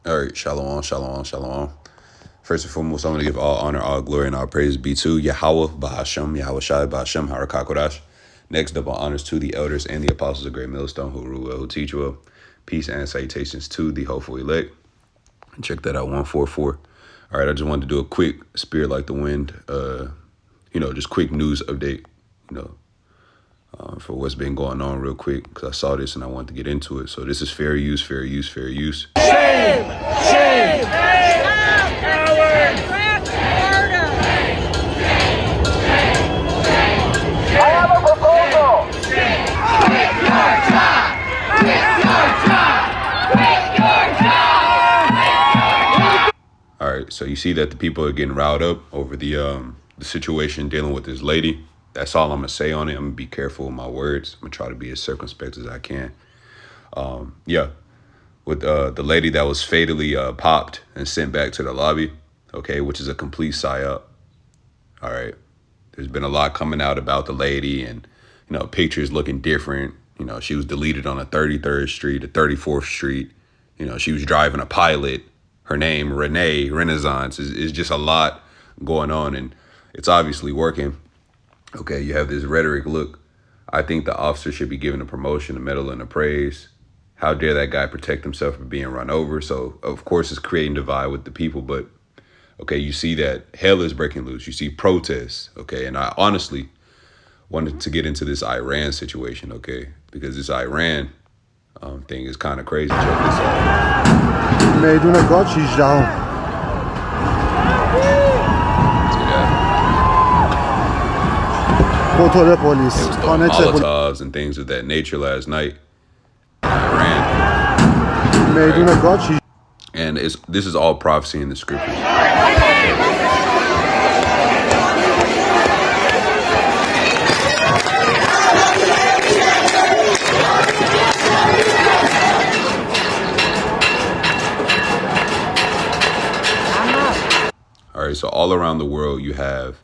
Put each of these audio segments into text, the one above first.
All right, shalom, shalom, shalom. First and foremost, I want to give all honor, all glory, and all praise be to Yahweh, Bahashem, Yahweh Shai, Bahashem, Harakakodash. Next up, all honors to the elders and the apostles of Great Millstone who rule well, who teach well. Peace and salutations to the hopeful elect. Check that out, 144. All right, I just wanted to do a quick Spirit Like the Wind, just quick news update, for what's been going on real quick, because I saw this and I wanted to get into it. So this is fair use, fair use, fair use. Shame! Shame! I have a proposal. All right, so you see that the people are getting riled up over the situation dealing with this lady. That's all I'm gonna say on it. I'm gonna be careful with my words. I'm gonna try to be as circumspect as I can. With the lady that was fatally popped and sent back to the lobby, okay, which is a complete psyop. All right, there's been a lot coming out about the lady, and pictures looking different. She was deleted on the 33rd Street, the 34th Street. She was driving a Pilot. Her name, Renee Renaissance, is just a lot going on, and it's obviously working. Okay, you have this rhetoric. Look, I think the officer should be given a promotion, a medal, and a praise. How dare that guy protect himself from being run over? So, of course, it's creating divide with the people. But, okay, you see that hell is breaking loose. You see protests, okay? And I honestly wanted to get into this Iran situation, okay? Because this Iran thing is kind of crazy. Check this out. میدون گاز 18 See that? موتور پلیس It was throwing Molotovs and things of that nature last night. Iran. میدون گاز 18 And this is all prophecy in the scriptures. All right, so all around the world you have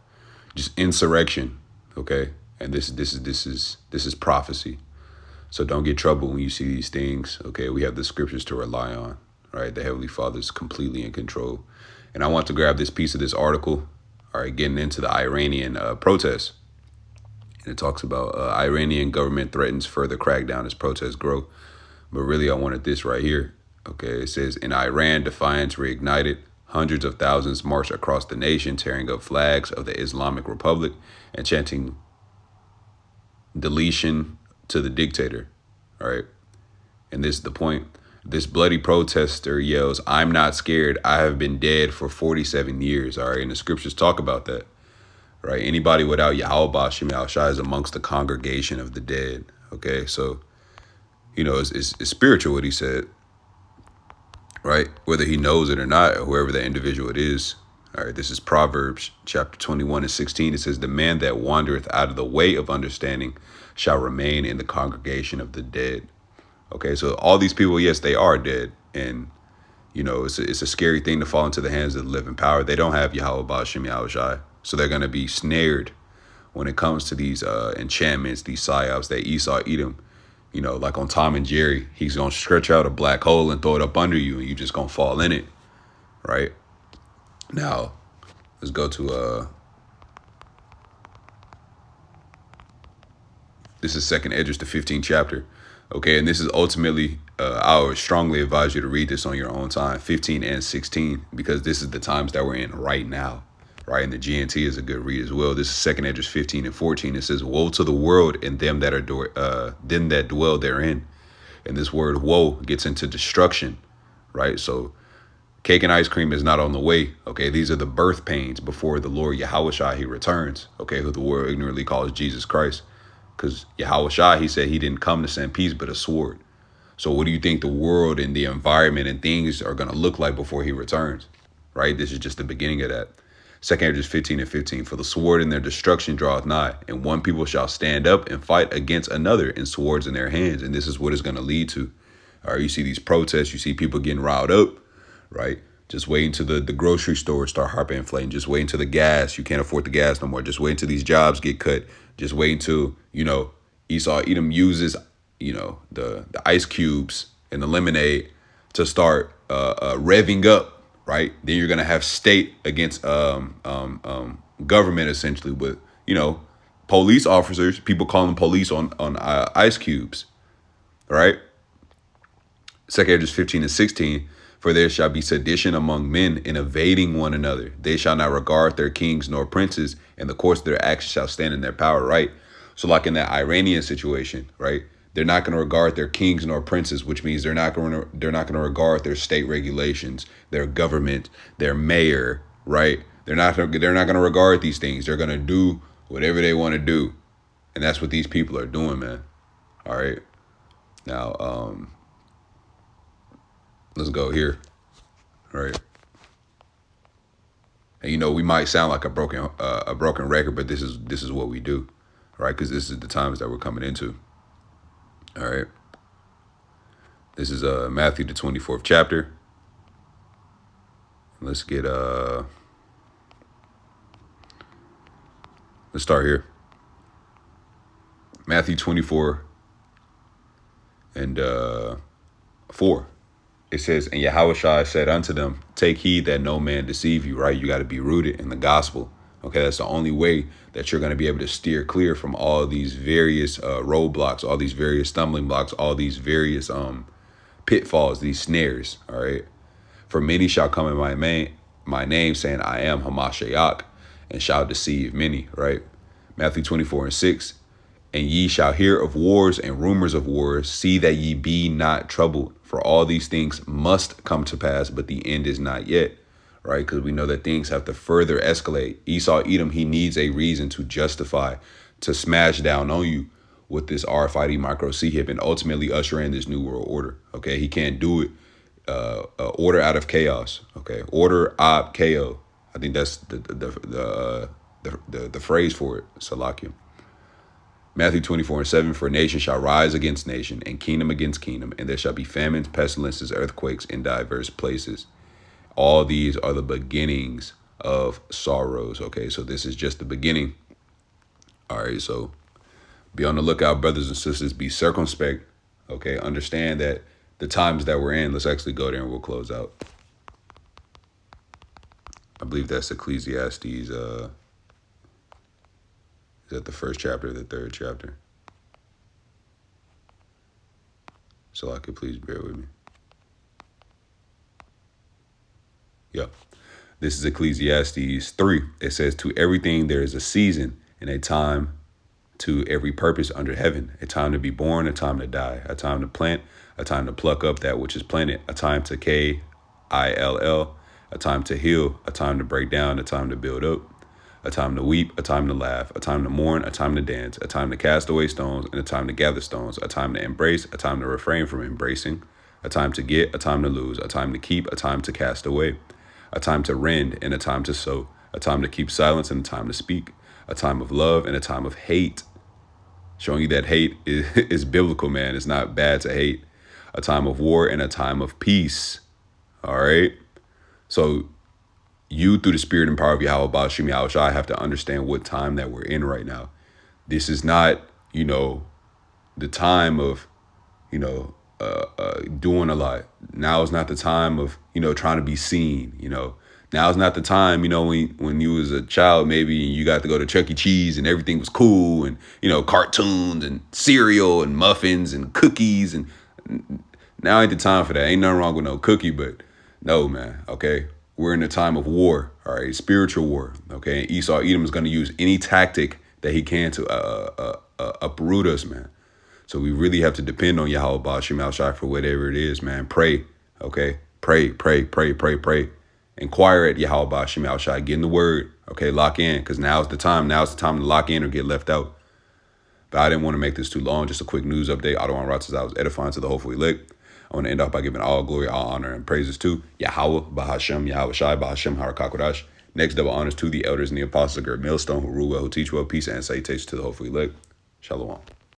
just insurrection, okay? And this is prophecy. So don't get trouble when you see these things, okay? We have the scriptures to rely on, right? The Heavenly Father is completely in control. And I want to grab this piece of this article, all right, getting into the Iranian protests. And it talks about Iranian government threatens further crackdown as protests grow. But really, I wanted this right here, okay? It says, in Iran, defiance reignited. Hundreds of thousands marched across the nation, tearing up flags of the Islamic Republic and chanting deletion to the dictator, all right? And this is the point. This bloody protester yells, "I'm not scared. I have been dead for 47 years," all right? And the scriptures talk about that, right? Anybody without Yahweh Bashim Al-Shai is amongst the congregation of the dead, okay? So, it's spiritual what he said, right? Whether he knows it or not, or whoever that individual it is. All right, this is Proverbs chapter 21 and 16. It says, the man that wandereth out of the way of understanding shall remain in the congregation of the dead. Okay, so all these people, yes, they are dead. And, it's a scary thing to fall into the hands of the living power. They don't have Yahweh Ba'ashem Yahushai. So they're going to be snared when it comes to these enchantments, these psyops that Esau Edom, like on Tom and Jerry, he's going to stretch out a black hole and throw it up under you, and you just going to fall in it, right? Now, let's go to, this is 2nd Esdras, the 15th chapter, okay? And this is ultimately, I would strongly advise you to read this on your own time, 15 and 16, because this is the times that we're in right now, right? And the GNT is a good read as well. This is 2nd Esdras 15 and 14. It says, woe to the world and them that dwell therein. And this word woe gets into destruction, right? So cake and ice cream is not on the way, okay? These are the birth pains before the Lord Yahushua, he returns, okay? Who the world ignorantly calls Jesus Christ. Because Yahushua, he said he didn't come to send peace, but a sword. So what do you think the world and the environment and things are going to look like before he returns, right? This is just the beginning of that. 2nd Esdras 15 and 15, for the sword in their destruction draweth nigh, and one people shall stand up and fight against another, and swords in their hands. And this is what it's going to lead to. All right, you see these protests, you see people getting riled up, right? Just waiting till the grocery store start hyperinflating. Just waiting till the gas, you can't afford the gas no more. Just waiting till these jobs get cut. Just waiting till, Esau Edom uses, the ice cubes and the lemonade to start revving up, right? Then you're gonna have state against government, essentially, with police officers. People calling police on ice cubes, right? 2 Esdras 15 and 16. For there shall be sedition among men in evading one another. They shall not regard their kings nor princes, and the course of their actions shall stand in their power, right? So like in that Iranian situation, right? They're not going to regard their kings nor princes, which means they're not going to regard their state regulations, their government, their mayor, right? They're not going to regard these things. They're going to do whatever they want to do. And that's what these people are doing, man. All right. Now, let's go here. All right. And we might sound like a broken record, but this is what we do, right? Because this is the times that we're coming into. All right. This is Matthew the 24th chapter. Let's get let's start here. Matthew 24 and 4. It says, and Yahushua said unto them, take heed that no man deceive you, right? You got to be rooted in the gospel. Okay, that's the only way that you're going to be able to steer clear from all these various roadblocks, all these various stumbling blocks, all these various pitfalls, these snares. All right. For many shall come in my name, saying, I am Hamashiach, and shall deceive many. Right. Matthew 24 and 6. And ye shall hear of wars and rumors of wars. See that ye be not troubled. For all these things must come to pass, but the end is not yet. Right? Because we know that things have to further escalate. Esau Edom, he needs a reason to justify, to smash down on you with this RFID micro C-hip and ultimately usher in this new world order. Okay? He can't do it. Order out of chaos. Okay? Order ob KO. I think that's the phrase for it. Salakia. Matthew 24 and 7, for nation shall rise against nation, and kingdom against kingdom, and there shall be famines, pestilences, earthquakes in diverse places. All these are the beginnings of sorrows. Okay, so this is just the beginning. All right, so be on the lookout, brothers and sisters. Be circumspect. Okay, understand that the times that we're in. Let's actually go there and we'll close out. I believe that's Ecclesiastes. Is that the first chapter or the third chapter? So I could please bear with me. Yep. This is Ecclesiastes 3. It says, to everything there is a season and a time to every purpose under heaven, a time to be born, a time to die, a time to plant, a time to pluck up that which is planted, a time to kill, a time to heal, a time to break down, a time to build up, a time to weep, a time to laugh, a time to mourn, a time to dance, a time to cast away stones, and a time to gather stones, a time to embrace, a time to refrain from embracing, a time to get, a time to lose, a time to keep, a time to cast away, a time to rend, and a time to sow, a time to keep silence, and a time to speak, a time of love, and a time of hate. Showing you that hate is biblical, man. It's not bad to hate. A time of war and a time of peace. All right? So you, through the spirit and power of Yahweh Ba'ashim Yahushua, have to understand what time that we're in right now. This is not, the time of, doing a lot. Now is not the time of, trying to be seen, Now is not the time, when you was a child, maybe you got to go to Chuck E. Cheese and everything was cool and, cartoons and cereal and muffins and cookies. And now ain't the time for that. Ain't nothing wrong with no cookie, but no, man, okay? We're in a time of war, all right? Spiritual war, okay? And Esau Edom is going to use any tactic that he can to uproot us, man. So we really have to depend on Yahweh Ba'ashim Yahushua for whatever it is, man. Pray, okay? Pray. Inquire at Yahweh Ba'ashim Yahushua. Get in the word, okay? Lock in, because now's the time. Now's the time to lock in or get left out. But I didn't want to make this too long. Just a quick news update. I don't want to I was edifying to the hopefully elect. I want to end off by giving all glory, all honor, and praises to Yahweh Ba'ashim Yahushua Ba'ashim Harakakodash. Next, double honors to the elders and the apostles of Millstone who rule well, who teach well, peace and salutations to the hopefully elect. Shalom.